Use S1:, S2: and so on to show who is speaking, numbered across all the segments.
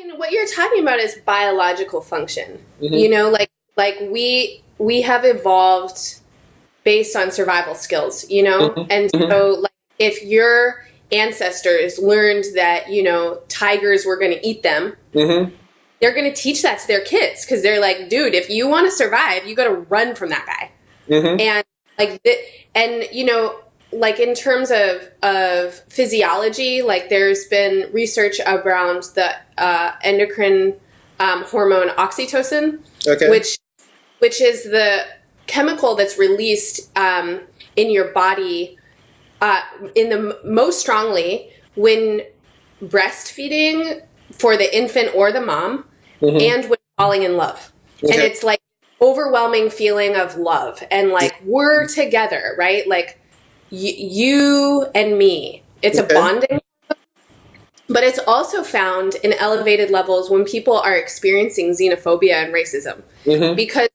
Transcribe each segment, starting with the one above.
S1: mean, what you're talking about is biological function. Like we have evolved based on survival skills, And so like if your ancestors learned that, tigers were going to eat them, they're going to teach that to their kids because they're like, dude, if you want to survive, you got to run from that guy. And like, like in terms of physiology, like there's been research around the endocrine hormone oxytocin, which is the chemical that's released in your body most strongly when breastfeeding for the infant or the mom, and when falling in love. And it's like overwhelming feeling of love and like we're together, right? Like you and me. It's a bonding. But it's also found in elevated levels when people are experiencing xenophobia and racism. Because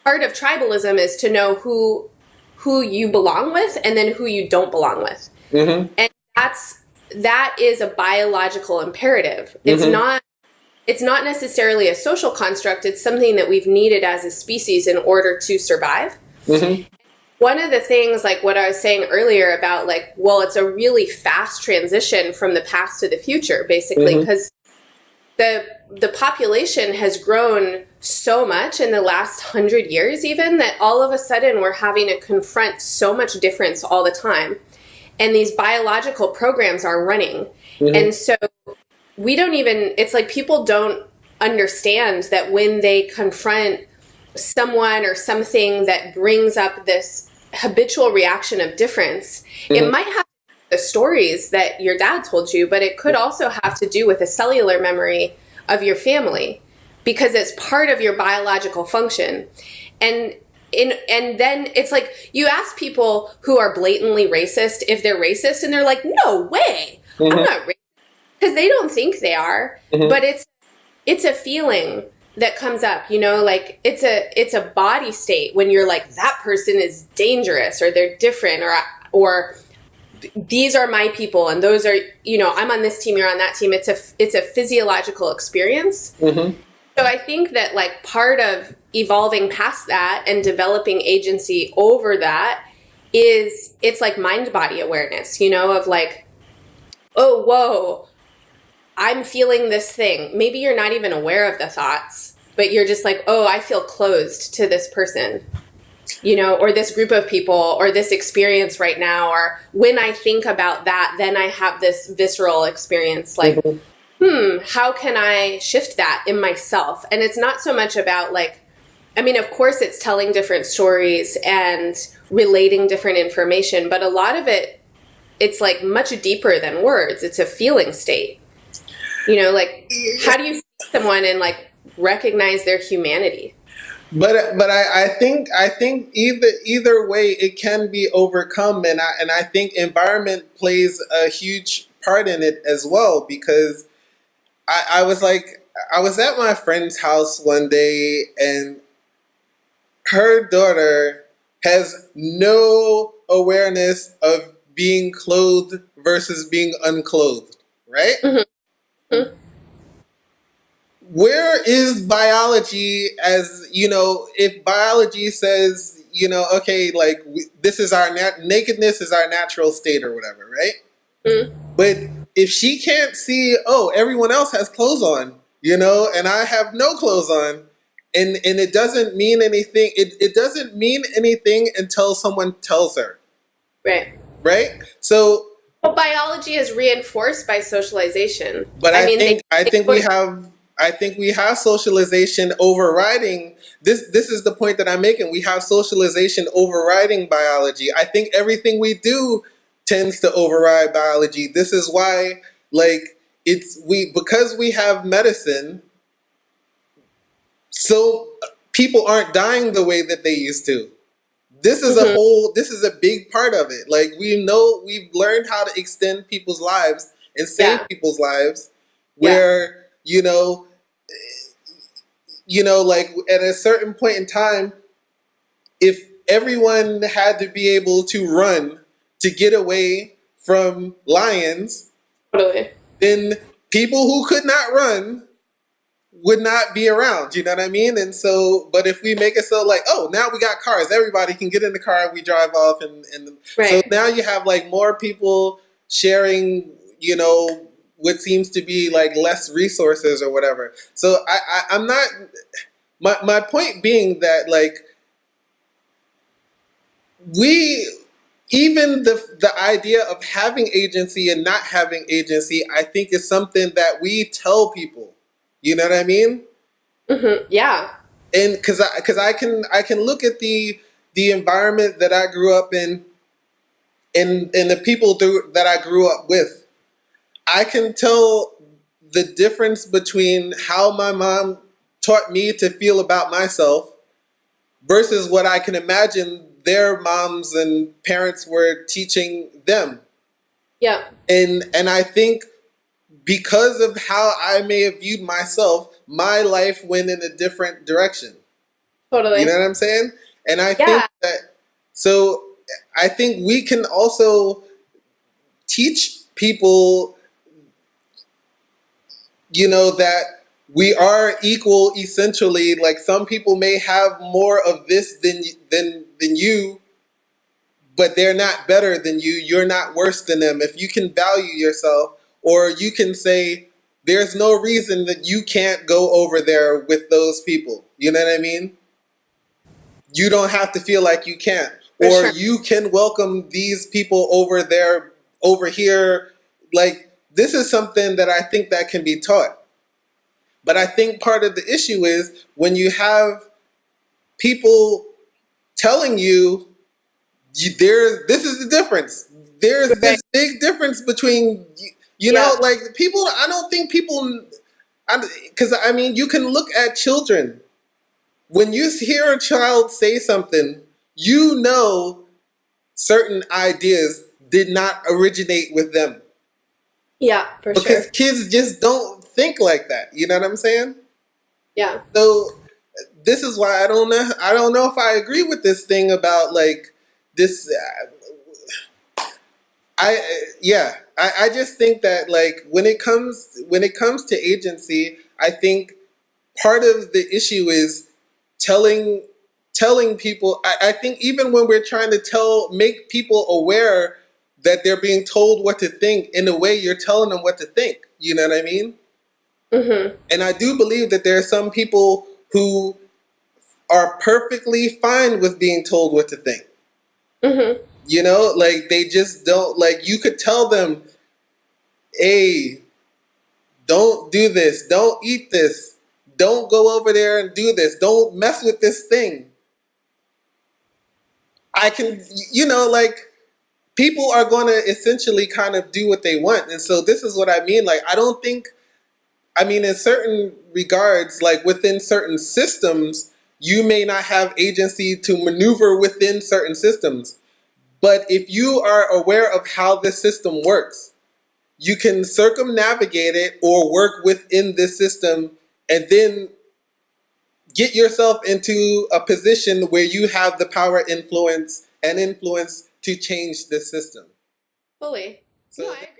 S1: part of tribalism is to know who you belong with and then who you don't belong with. And that is a biological imperative. It's not necessarily a social construct. It's something that we've needed as a species in order to survive. One of the things, like what I was saying earlier about like, well, it's a really fast transition from the past to the future, basically, because the population has grown so much in the last 100 years even that all of a sudden we're having to confront so much difference all the time. And these biological programs are running. And so we don't even, it's like people don't understand that when they confront someone or something that brings up this habitual reaction of difference, it might have the stories that your dad told you, but it could also have to do with a cellular memory of your family because it's part of your biological function. And then it's like you ask people who are blatantly racist if they're racist, and they're like, no way, I'm not racist, because they don't think they are. But it's a feeling that comes up, like it's a body state when you're like, that person is dangerous or they're different or these are my people and those are, I'm on this team, you're on that team. It's a physiological experience. So I think that like part of evolving past that and developing agency over that is it's like mind-body awareness, of like, oh, whoa, I'm feeling this thing. Maybe you're not even aware of the thoughts, but you're just like, oh, I feel closed to this person, or this group of people or this experience right now. Or when I think about that, then I have this visceral experience like, how can I shift that in myself? And it's not so much about like, I mean, of course it's telling different stories and relating different information, but a lot of it, it's like much deeper than words. It's a feeling state. Like how do you see someone and like recognize their humanity?
S2: But I think either way it can be overcome, and I think environment plays a huge part in it as well, because I was at my friend's house one day and her daughter has no awareness of being clothed versus being unclothed, right? Where is biology as, if biology says, okay, like this is our nakedness is our natural state or whatever, right? But if she can't see, oh, everyone else has clothes on, and I have no clothes on, and it doesn't mean anything. It doesn't mean anything until someone tells her. Right? So
S1: well, biology is reinforced by socialization.
S2: But I think we have socialization overriding this. This is the point that I'm making. We have socialization overriding biology. I think everything we do tends to override biology. This is why, like, because we have medicine, so people aren't dying the way that they used to. This is this is a big part of it. Like, we've learned how to extend people's lives and save people's lives where, like at a certain point in time, if everyone had to be able to run to get away from lions, then people who could not run would not be around. You know what I mean? And so, but if we make it so like, oh, now we got cars, everybody can get in the car, we drive off, and so
S1: Right.
S2: now you have like more people sharing, you know, what seems to be like less resources or whatever. So I'm not. My point being that like we even the idea of having agency and not having agency, I think is something that we tell people. You know what I mean?
S1: Yeah.
S2: And because I can look at the environment that I grew up in and the people that I grew up with. I can tell the difference between how my mom taught me to feel about myself versus what I can imagine their moms and parents were teaching them.
S1: Yeah.
S2: And I think because of how I may have viewed myself, my life went in a different direction. You know
S1: Totally.
S2: what I'm saying? And I think
S1: Yeah.
S2: that so I think we can also teach people, you know, that we are equal essentially. Like some people may have more of this than you, but they're not better than you. You're not worse than them. If you can value yourself, or you can say, there's no reason that you can't go over there with those people. You know what I mean? You don't have to feel like you can't.
S1: For
S2: Or
S1: sure.
S2: you can welcome these people over there, over here. Like, this is something that I think that can be taught. But I think part of the issue is when you have people telling you, this is the difference. There's
S1: Right.
S2: this big difference between you know,
S1: Yeah.
S2: like people. I don't think people, because I mean, you can look at children. When you hear a child say something, you know certain ideas did not originate with them
S1: Yeah, for
S2: because
S1: sure.
S2: kids just don't think like that. You know what I'm saying?
S1: Yeah.
S2: So this is why I don't know. I don't know if I agree with this thing about like this. Yeah. I just think that like when it comes to agency, I think part of the issue is telling telling people. I think even when we're trying to make people aware that they're being told what to think, in a way you're telling them what to think. You know what I mean?
S1: Mm-hmm.
S2: And I do believe that there are some people who are perfectly fine with being told what to think.
S1: Mm-hmm.
S2: You know, like they just don't like you could tell them, hey, don't do this, don't eat this, don't go over there and do this, don't mess with this thing. I can, you know, like people are going to essentially kind of do what they want. And so this is what I mean. Like, I don't think, I mean, in certain regards, like within certain systems, you may not have agency to maneuver within certain systems. But if you are aware of how the system works, you can circumnavigate it or work within this system and then get yourself into a position where you have the power, influence to change the system.
S1: Fully. No,
S2: So
S1: I agree.